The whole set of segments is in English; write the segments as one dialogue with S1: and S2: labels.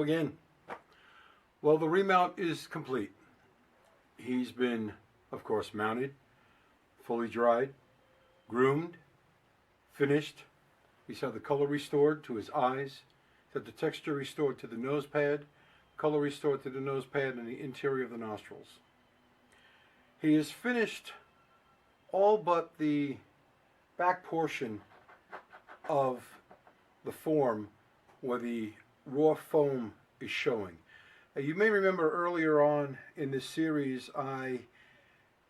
S1: again. Well, the remount is complete. He's been, of course, mounted, fully dried, groomed, finished. He's had the color restored to his eyes. He's had the texture restored to the nose pad, color restored to the nose pad and the interior of the nostrils. He is finished all but the back portion of the form where the raw foam is showing. You may remember earlier on in this series I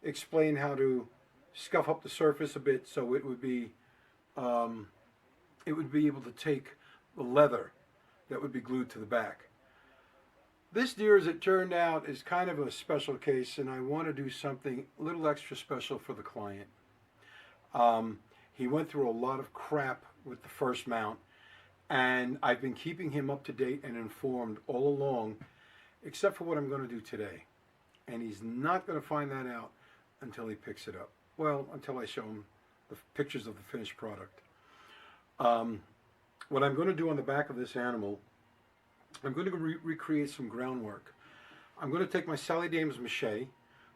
S1: explained how to scuff up the surface a bit so it would be able to take the leather that would be glued to the back. This deer, as it turned out, is kind of a special case, and I want to do something a little extra special for the client. He went through a lot of crap with the first mount, and I've been keeping him up to date and informed all along, except for what I'm going to do today. And he's not going to find that out until he picks it up. Well, until I show him the pictures of the finished product. What I'm going to do on the back of this animal, I'm going to recreate some groundwork. I'm going to take my Sally Dames mache,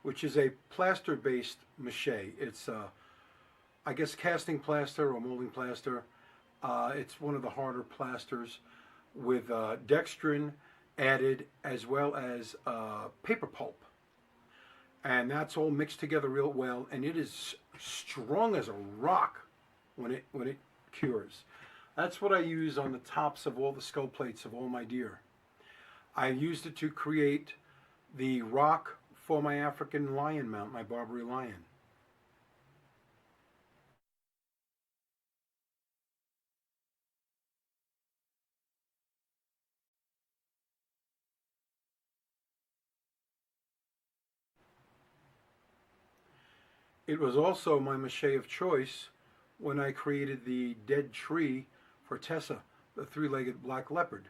S1: which is a plaster-based mache. It's, I guess, casting plaster or molding plaster. It's one of the harder plasters with dextrin added as well as paper pulp. And that's all mixed together real well, and it is strong as a rock when it cures. That's what I use on the tops of all the skull plates of all my deer. I used it to create the rock for my African lion mount, my Barbary lion. It was also my mache of choice when I created the dead tree for Tessa, the three-legged black leopard.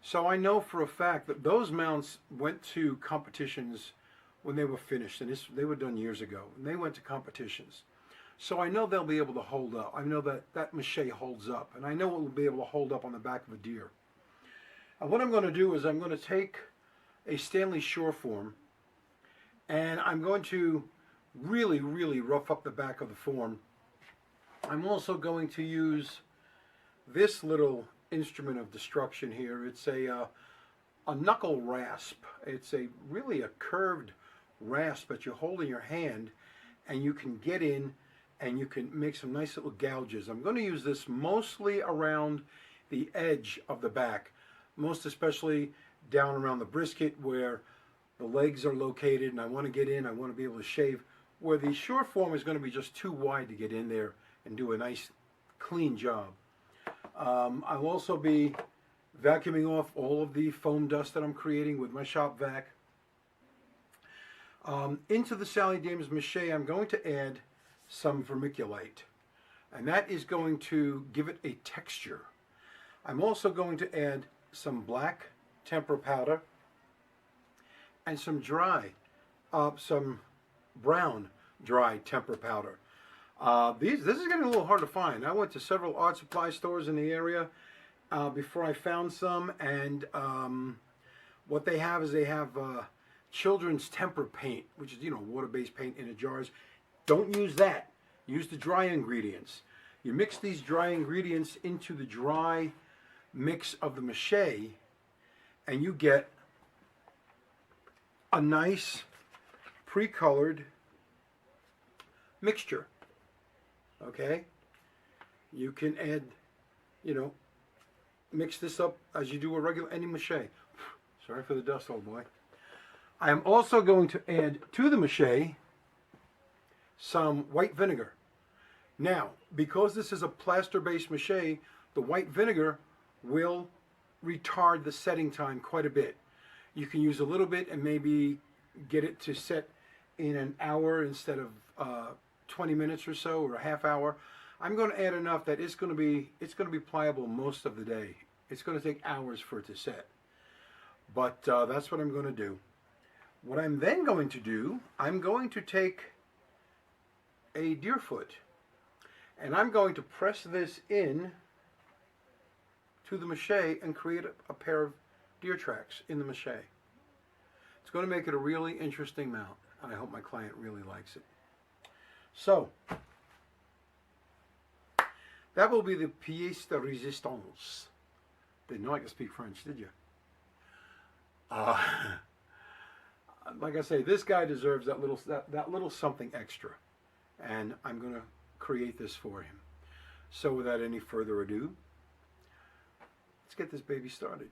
S1: So I know for a fact that those mounts went to competitions when they were finished, and they were done years ago, and they went to competitions. So I know they'll be able to hold up. I know that that mache holds up, and I know it will be able to hold up on the back of a deer. And what I'm going to do is I'm going to take a Stanley Sureform, and I'm going to really, really rough up the back of the form. I'm also going to use this little instrument of destruction here. It's a knuckle rasp. It's really a curved rasp that you hold in your hand, and you can get in and you can make some nice little gouges. I'm going to use this mostly around the edge of the back, most especially down around the brisket where the legs are located, and I want to get in, I want to be able to shave, where the Sureform is going to be just too wide to get in there and do a nice clean job. I'll also be vacuuming off all of the foam dust that I'm creating with my shop vac. Into the Sally Dames mache, I'm going to add some vermiculite, and that is going to give it a texture. I'm also going to add some black tempera powder and some brown dry tempera powder. This is getting a little hard to find. I went to several art supply stores in the area before I found some, and what they have is they have children's temper paint, which is, water-based paint in the jars. Don't use that. Use the dry ingredients. You mix these dry ingredients into the dry mix of the mache, and you get a nice pre-colored mixture. Okay? You can add, mix this up as you do a regular any mache. Sorry for the dust, old boy. I am also going to add to the mache some white vinegar. Now, because this is a plaster-based mache, the white vinegar will retard the setting time quite a bit. You can use a little bit and maybe get it to set in an hour instead of 20 minutes or so, or a half hour. I'm going to add enough that it's going to be pliable most of the day. It's going to take hours for it to set. But that's what I'm going to do. What I'm then going to do, I'm going to take a deer foot and I'm going to press this in to the mache and create a pair of deer tracks in the mache. It's going to make it a really interesting mount, and I hope my client really likes it. So, that will be the pièce de résistance. Didn't know I could speak French, did you? Like I say, this guy deserves that little something extra, and I'm going to create this for him. So without any further ado, let's get this baby started.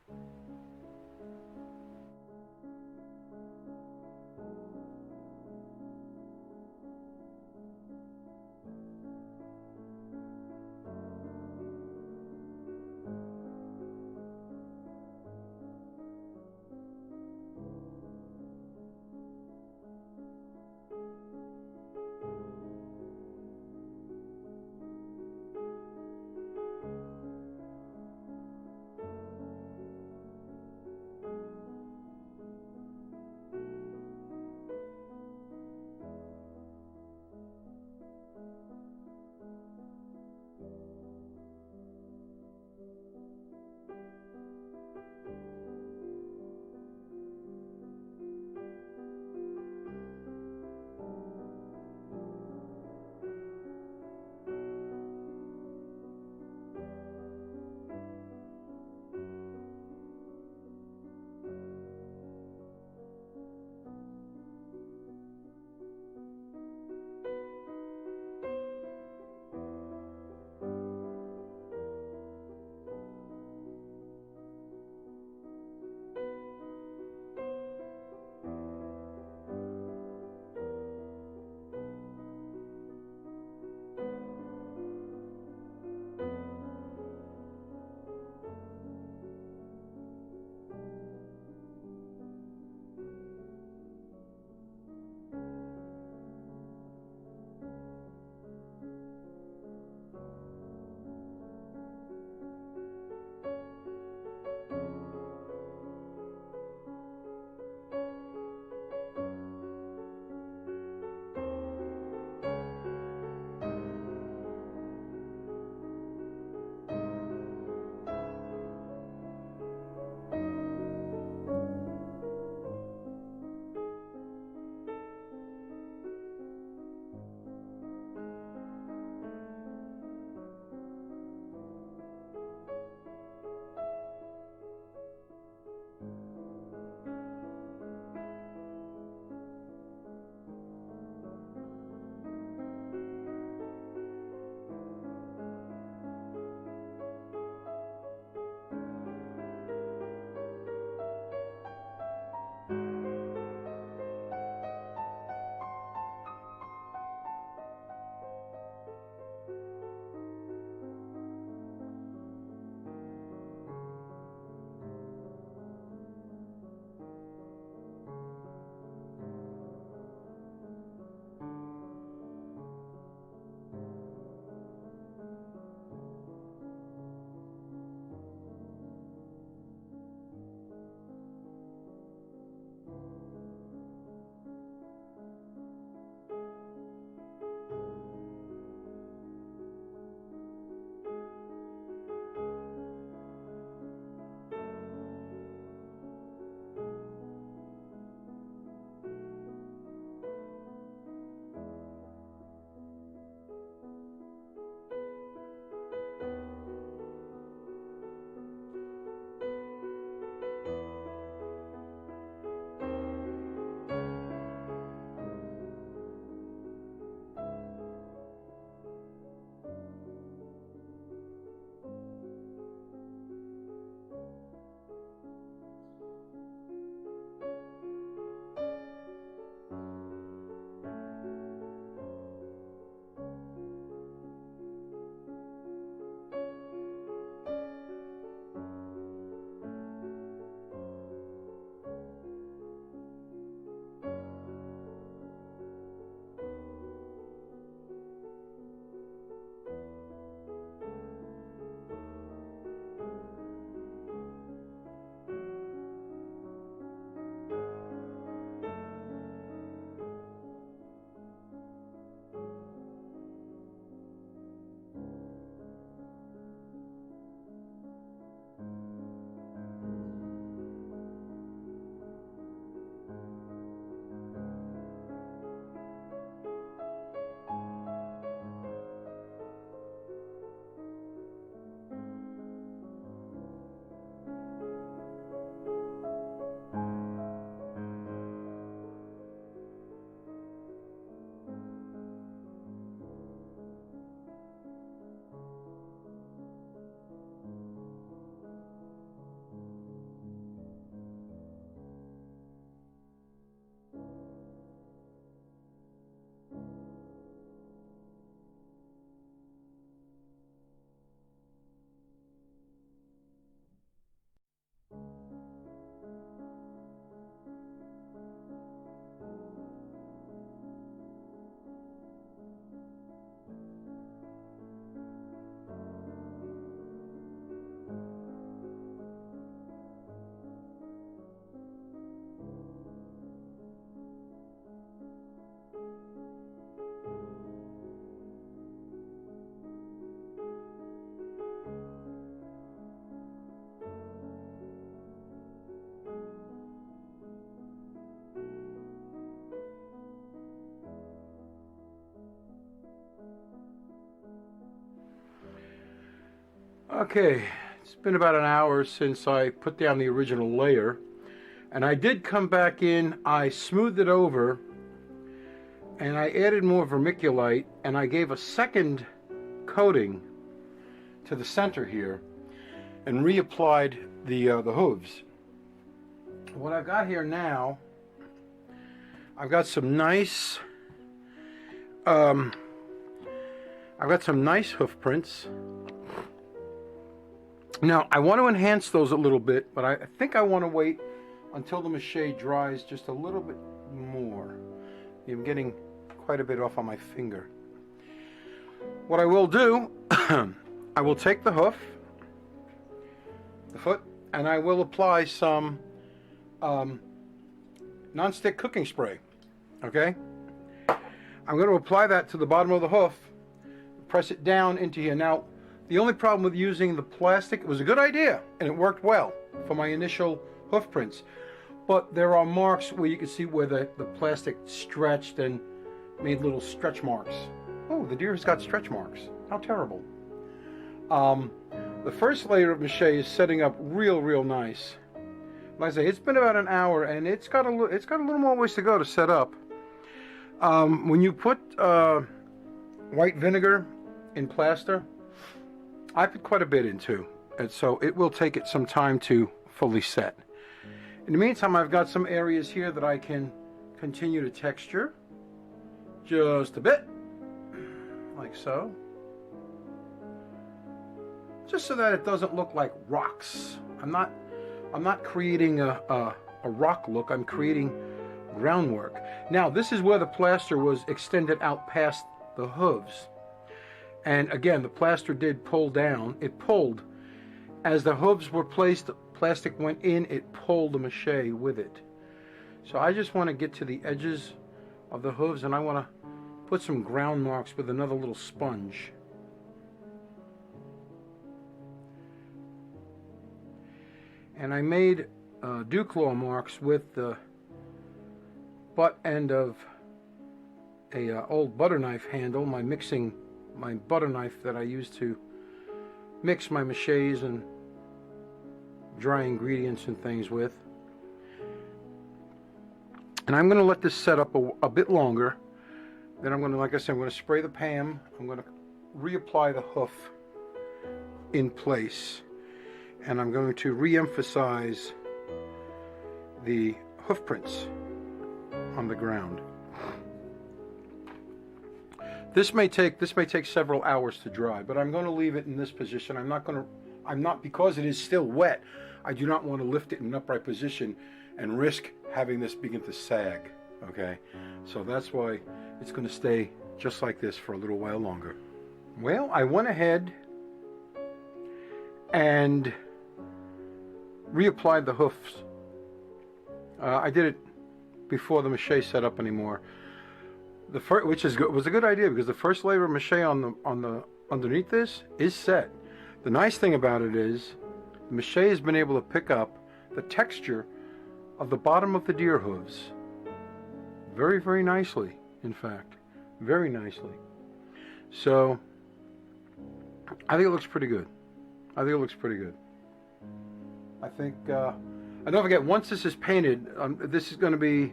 S1: Okay, it's been about an hour since I put down the original layer, and I did come back in. I smoothed it over and I added more vermiculite, and I gave a second coating to the center here and reapplied the hooves. What I've got here now, I've got some nice hoof prints. Now, I want to enhance those a little bit, but I think I want to wait until the mache dries just a little bit more. I'm getting quite a bit off on my finger. What I will do, I will take the hoof, the foot, and I will apply some non-stick cooking spray. Okay? I'm going to apply that to the bottom of the hoof, press it down into here. Now, the only problem with using the plastic, it was a good idea, and it worked well for my initial hoof prints. But there are marks where you can see where the plastic stretched and made little stretch marks. Oh, the deer has got stretch marks. How terrible. The first layer of mache is setting up real nice. Like I say, it's been about an hour, and it's got a little more ways to go to set up. When you put white vinegar in plaster, I put quite a bit into, and so it will take it some time to fully set. In the meantime, I've got some areas here that I can continue to texture just a bit, like so, just so that it doesn't look like rocks. I'm not creating a rock look. I'm creating groundwork. Now, this is where the plaster was extended out past the hooves. And again, the plaster did pull down. It pulled. As the hooves were placed, the plastic went in, it pulled the mache with it. So I just want to get to the edges of the hooves, and I want to put some ground marks with another little sponge. And I made dew claw marks with the butt end of a old butter knife handle, my butter knife that I use to mix my maches and dry ingredients and things with. And I'm going to let this set up a bit longer. Then I'm going to, like I said, I'm going to spray the PAM. I'm going to reapply the hoof in place. And I'm going to re-emphasize the hoof prints on the ground. This may take several hours to dry, but I'm going to leave it in this position. Because it is still wet, I do not want to lift it in an upright position and risk having this begin to sag. Okay, so that's why it's going to stay just like this for a little while longer. Well, I went ahead and reapplied the hoofs. I did it before the mache set up anymore. Which was a good idea, because the first layer of mache on the underneath this is set. The nice thing about it is the mache has been able to pick up the texture of the bottom of the deer hooves very nicely. In fact, very nicely. So I think it looks pretty good. I think, and don't forget, once this is painted, this is going to be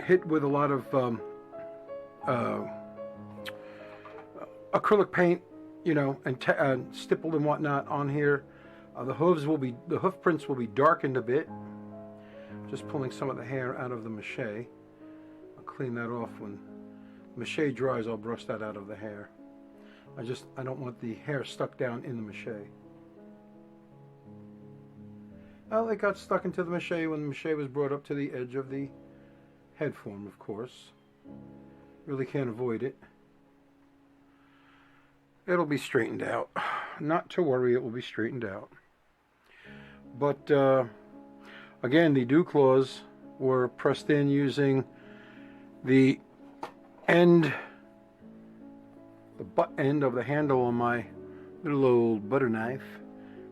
S1: hit with a lot of acrylic paint, you know, and stippled and whatnot on here. The hoof prints will be darkened a bit. Just pulling some of the hair out of the mache. I'll clean that off when mache dries. I'll brush that out of the hair. I don't want the hair stuck down in the mache. Well, it got stuck into the mache when the mache was brought up to the edge of the head form, of course. Really can't avoid it. It'll be straightened out. Not to worry, it will be straightened out. But again, the dew claws were pressed in using the butt end of the handle on my little old butter knife.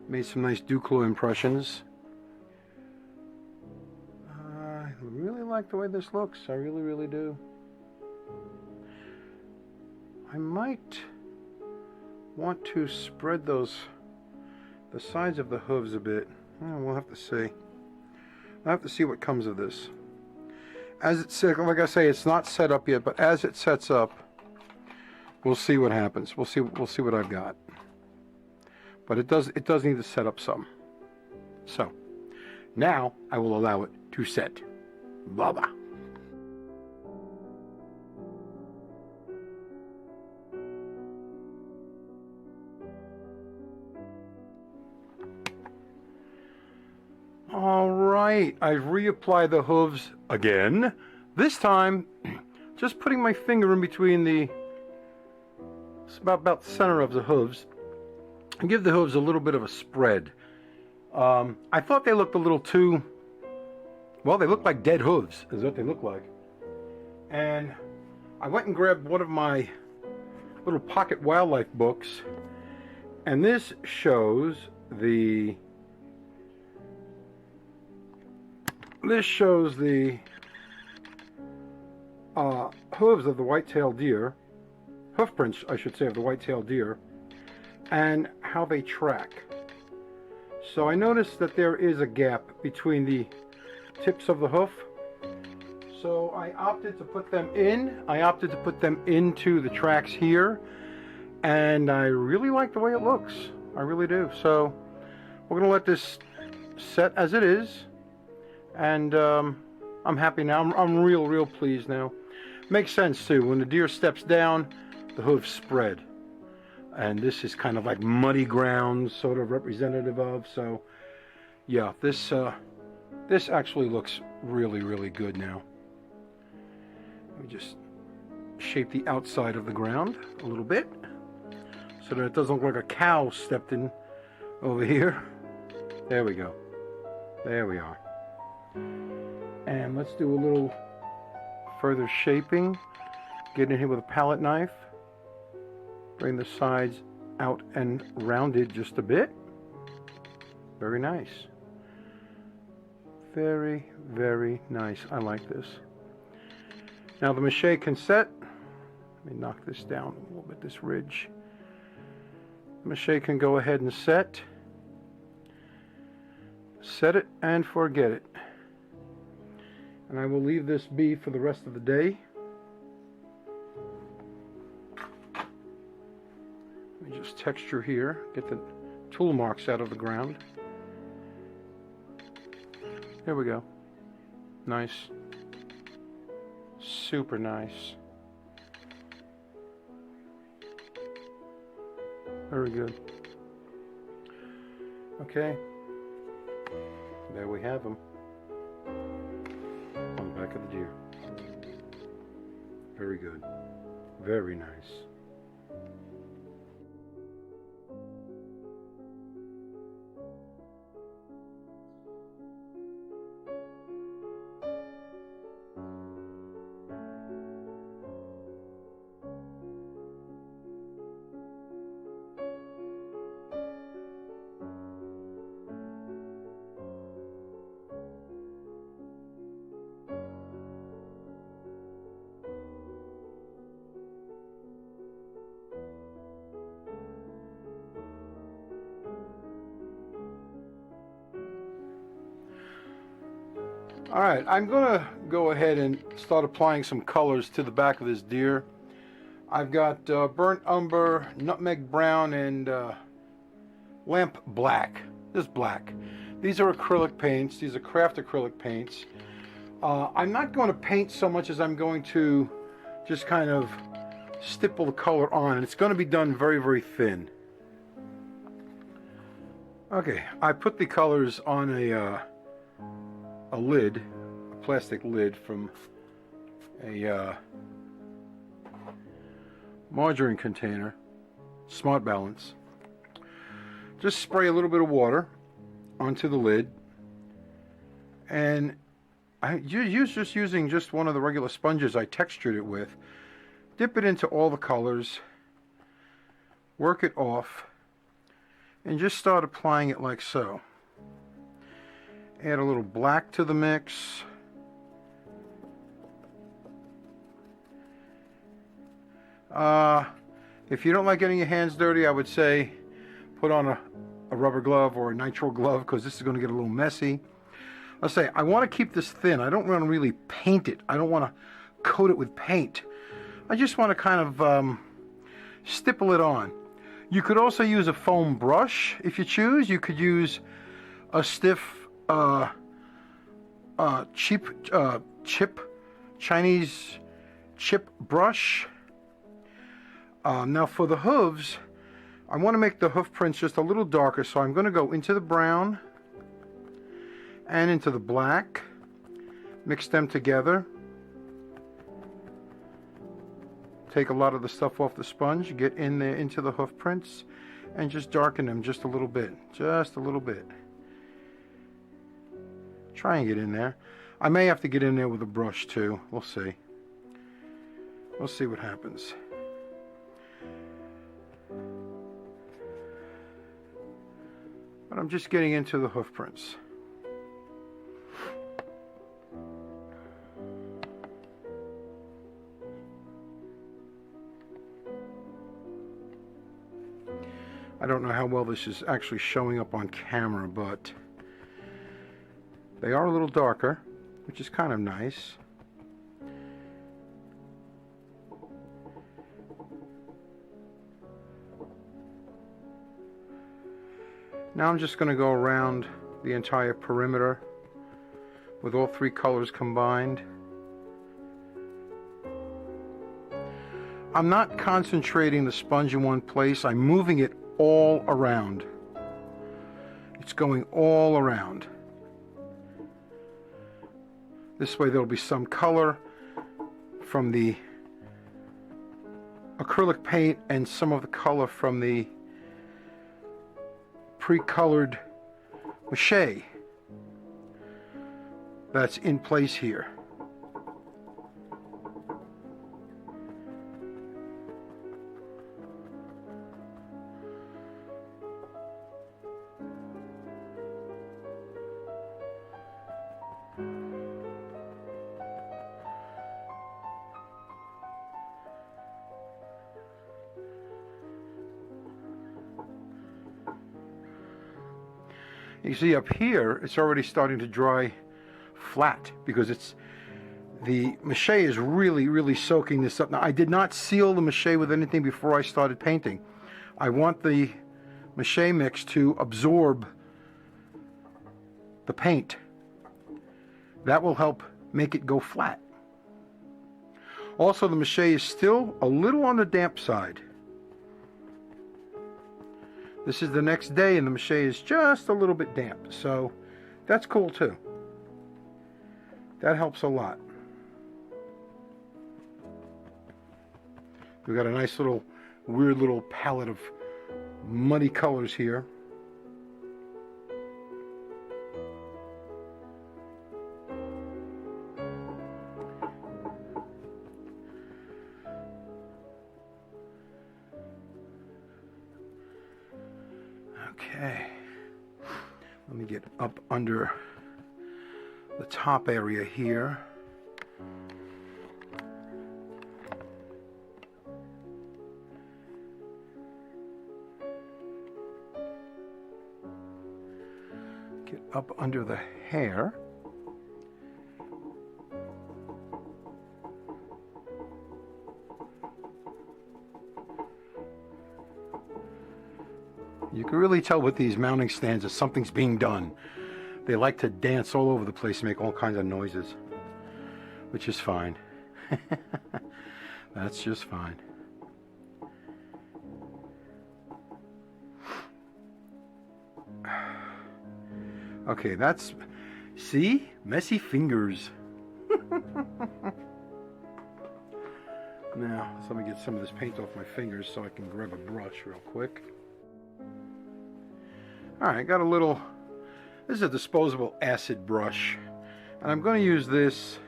S1: Made some nice dew claw impressions. I really like the way this looks. I really do. I might want to spread the sides of the hooves a bit. We'll have to see. I'll have to see what comes of this. As it's set, like I say, it's not set up yet, but as it sets up, we'll see what happens. We'll see what I've got. But it does need to set up some. So now I will allow it to set. Blah blah. All right, I've reapplied the hooves again. This time, just putting my finger in between about the center of the hooves, and give the hooves a little bit of a spread. I thought they looked a little too, well, they look like dead hooves, is what they look like. And I went and grabbed one of my little pocket wildlife books, and this shows the hooves of the white-tailed deer, hoof prints, I should say, of the white-tailed deer, and how they track. So I noticed that there is a gap between the tips of the hoof. So I opted to put them in. I opted to put them into the tracks here, and I really like the way it looks. I really do. So we're gonna let this set as it is. And I'm happy now. I'm real pleased now. Makes sense too. When the deer steps down, the hooves spread, and this is kind of like muddy ground, sort of representative of. So, yeah, this actually looks really good now. Let me just shape the outside of the ground a little bit, so that it doesn't look like a cow stepped in over here. There we go. There we are. And let's do a little further shaping. Get in here with a palette knife. Bring the sides out and rounded just a bit. Very nice. Very nice. I like this. Now the mache can set. Let me knock this down a little bit, this ridge. The mache can go ahead and set. Set it and forget it. And I will leave this be for the rest of the day. Let me just texture here, get the tool marks out of the ground. There we go. Nice. Super nice. Very good. Okay. There we have them. On the back of the deer. Very good. Very nice. Alright, I'm going to go ahead and start applying some colors to the back of this deer. I've got burnt umber, nutmeg brown, and lamp black. This black. These are acrylic paints. These are craft acrylic paints. I'm not going to paint so much as I'm going to just kind of stipple the color on. And it's going to be done very thin. Okay, I put the colors on a lid, a plastic lid from a margarine container, Smart Balance. Just spray a little bit of water onto the lid, and using just one of the regular sponges I textured it with. Dip it into all the colors, work it off, and just start applying it like so. Add a little black to the mix. If you don't like getting your hands dirty, I would say put on a rubber glove or a nitrile glove, because this is going to get a little messy. I'll say I want to keep this thin. I don't want to really paint it. I don't want to coat it with paint. I just want to kind of stipple it on. You could also use a foam brush if you choose. You could use a stiff Chinese chip brush. Now for the hooves, I want to make the hoof prints just a little darker, so I'm going to go into the brown and into the black, mix them together, take a lot of the stuff off the sponge, get in there into the hoof prints, and just darken them just a little bit, Try and get in there. I may have to get in there with a brush too. We'll see. We'll see what happens. But I'm just getting into the hoof prints. I don't know how well this is actually showing up on camera, but they are a little darker, which is kind of nice. Now I'm just going to go around the entire perimeter with all three colors combined. I'm not concentrating the sponge in one place. I'm moving it all around. It's going all around. This way there'll be some color from the acrylic paint and some of the color from the pre-colored mache that's in place here. You see up here, it's already starting to dry flat because the mache is really soaking this up. Now, I did not seal the mache with anything before I started painting. I want the mache mix to absorb the paint. That will help make it go flat. Also, the mache is still a little on the damp side. This is the next day and the mache is just a little bit damp, so that's cool too. That helps a lot. We've got a nice little, weird little palette of muddy colors here. Okay, let me get up under the top area here. Get up under the hair. You can really tell with these mounting stands that something's being done. They like to dance all over the place, make all kinds of noises, which is fine. That's just fine. Okay, that's, see? Messy fingers. Now, so let me get some of this paint off my fingers so I can grab a brush real quick. Alright, got a little, this is a disposable acid brush, and I'm going to use this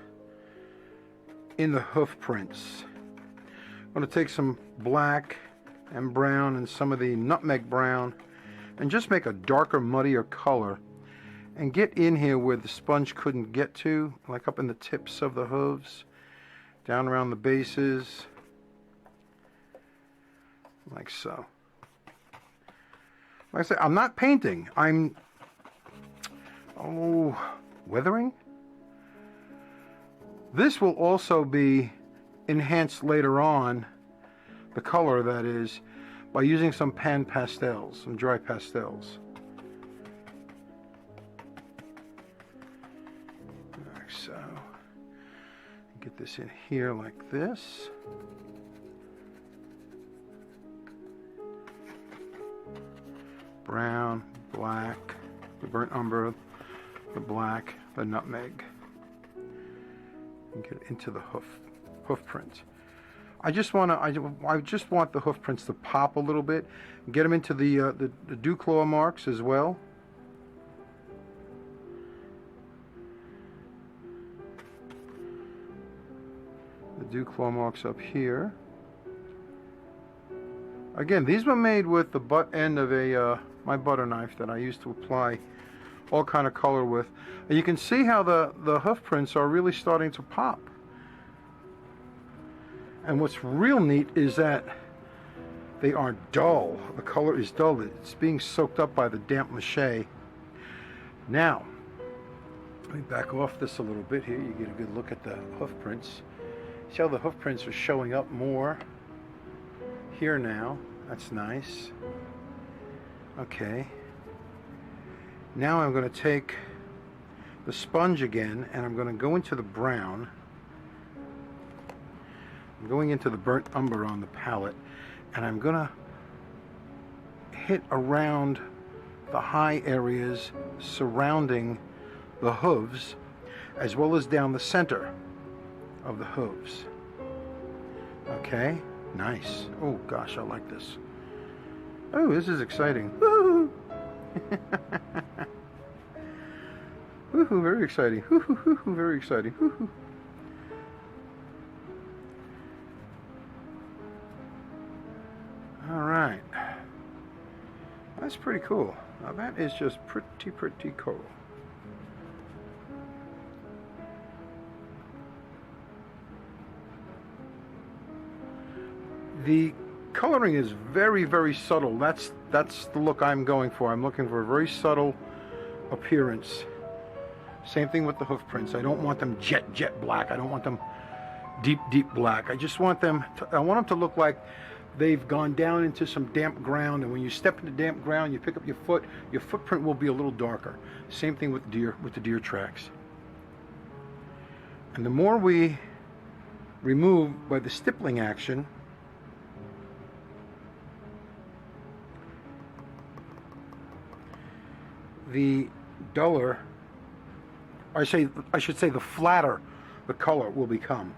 S1: in the hoof prints. I'm going to take some black and brown and some of the nutmeg brown and just make a darker, muddier color and get in here where the sponge couldn't get to, like up in the tips of the hooves, down around the bases. like so. Like I said, I'm not painting. I'm, weathering? This will also be enhanced later on, the color that is, by using some pan pastels, some dry pastels. Like so. Get this in here like this. Brown, black, the burnt umber, the black, the nutmeg. And get into the hoof print. I just want the hoof prints to pop a little bit. Get them into the dew claw marks as well. The dew claw marks up here. Again, these were made with the butt end of a my butter knife that I used to apply all kind of color with. And you can see how the hoof prints are really starting to pop. And what's real neat is that they aren't dull. The color is dull. It's being soaked up by the damp mache. Now, let me back off this a little bit here. You get a good look at the hoof prints. See how the hoof prints are showing up more here now. That's nice. Okay. Now I'm going to take the sponge again and I'm going to go into the brown. I'm going into the burnt umber on the palette and I'm going to hit around the high areas surrounding the hooves as well as down the center of the hooves. Okay, nice. Oh gosh, I like this. Oh, this is exciting. Woo-hoo! Woo-hoo, very exciting. Woo-hoo, very exciting. Woo-hoo. All right. That's pretty cool. Now that is just pretty cool. The coloring is very subtle. That's the look I'm going for. I'm looking for a very subtle appearance. Same thing with the hoof prints. I don't want them jet black. I don't want them deep black. I just want them to look like they've gone down into some damp ground, and when you step into damp ground, you pick up your footprint will be a little darker. Same thing with the deer tracks. And the more we remove by the stippling action, the duller, I should say the flatter the color will become.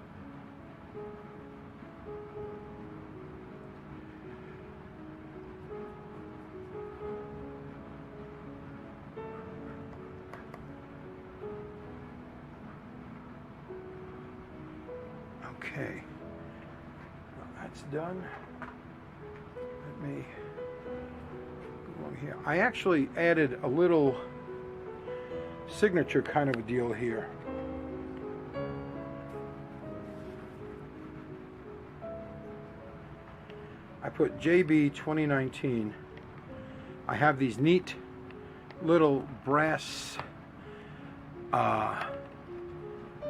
S1: Okay, well, that's done. Let me go on here. I actually added a little signature kind of a deal here. I put JB 2019. I have these neat little brass,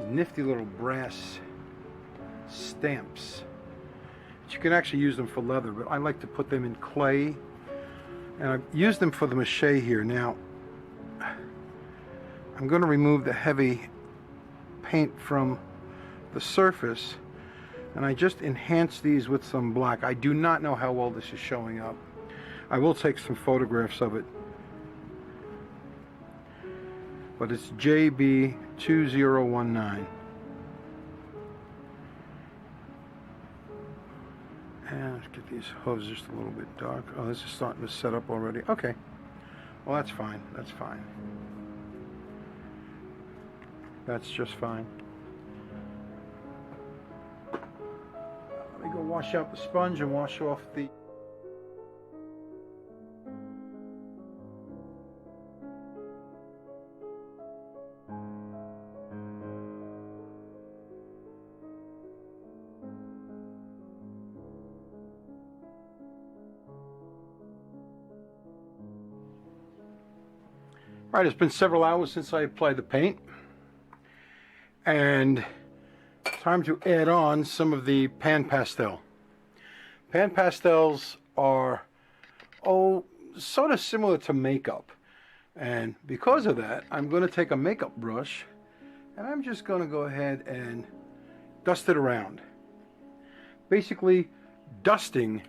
S1: nifty little brass stamps. But you can actually use them for leather, but I like to put them in clay. And I've used them for the mache here. Now, I'm going to remove the heavy paint from the surface, and I just enhance these with some black. I do not know how well this is showing up. I will take some photographs of it. But it's JB 2019. And let's get these hooves just a little bit dark. Oh, this is starting to set up already. Okay. Well, that's fine. That's fine. That's just fine. Let me go wash out the sponge and wash off the... Right, it's been several hours since I applied the paint, and time to add on some of the pan pastel. Pan pastels are, sort of similar to makeup, and because of that, I'm going to take a makeup brush and I'm just going to go ahead and dust it around. Basically, dusting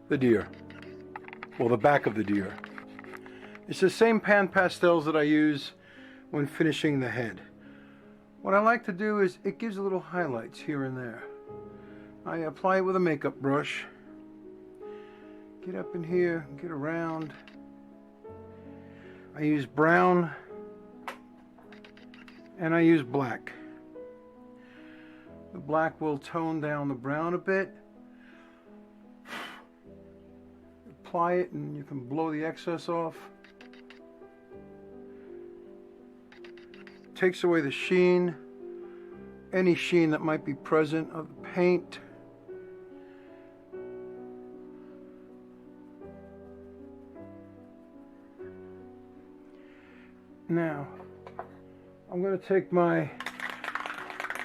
S1: the deer, or the back of the deer. It's the same pan pastels that I use when finishing the head. What I like to do is it gives a little highlights here and there. I apply it with a makeup brush. Get up in here, get around. I use brown and I use black. The black will tone down the brown a bit. Apply it and you can blow the excess off. Takes away the sheen, any sheen that might be present of the paint. Now, I'm going to take my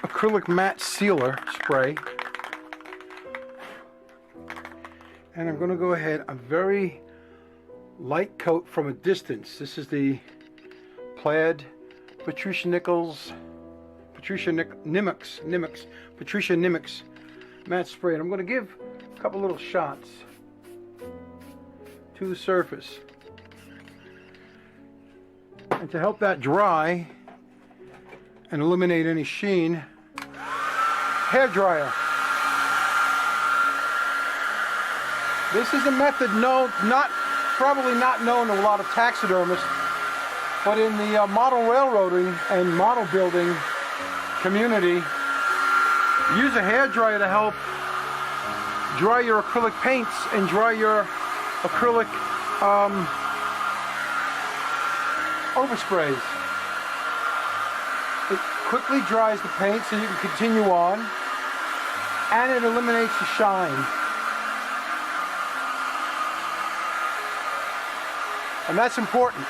S1: acrylic matte sealer spray and I'm going to go ahead, a very light coat from a distance. This is the plaid Patricia Nimitz matte spray, and I'm going to give a couple little shots to the surface. And to help that dry and eliminate any sheen, hair dryer. This is a method probably not known to a lot of taxidermists. But in the model railroading and model building community, use a hairdryer to help dry your acrylic paints and dry your acrylic oversprays. It quickly dries the paint so you can continue on, and it eliminates the shine. And that's important.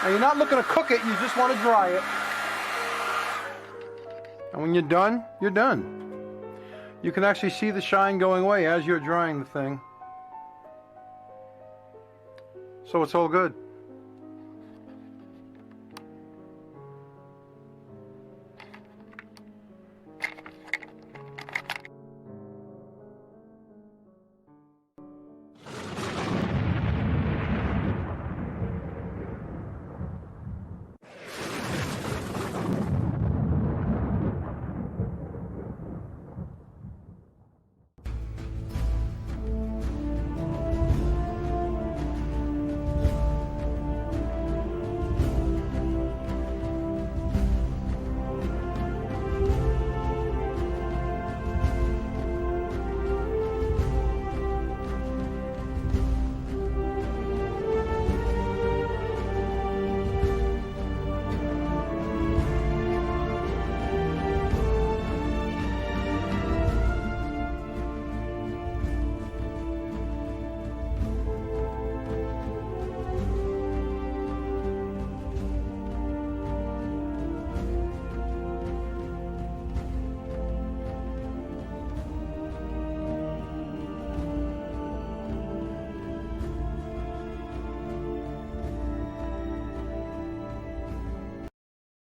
S1: Now you're not looking to cook it, you just want to dry it. And when you're done, you're done. You can actually see the shine going away as you're drying the thing. So it's all good.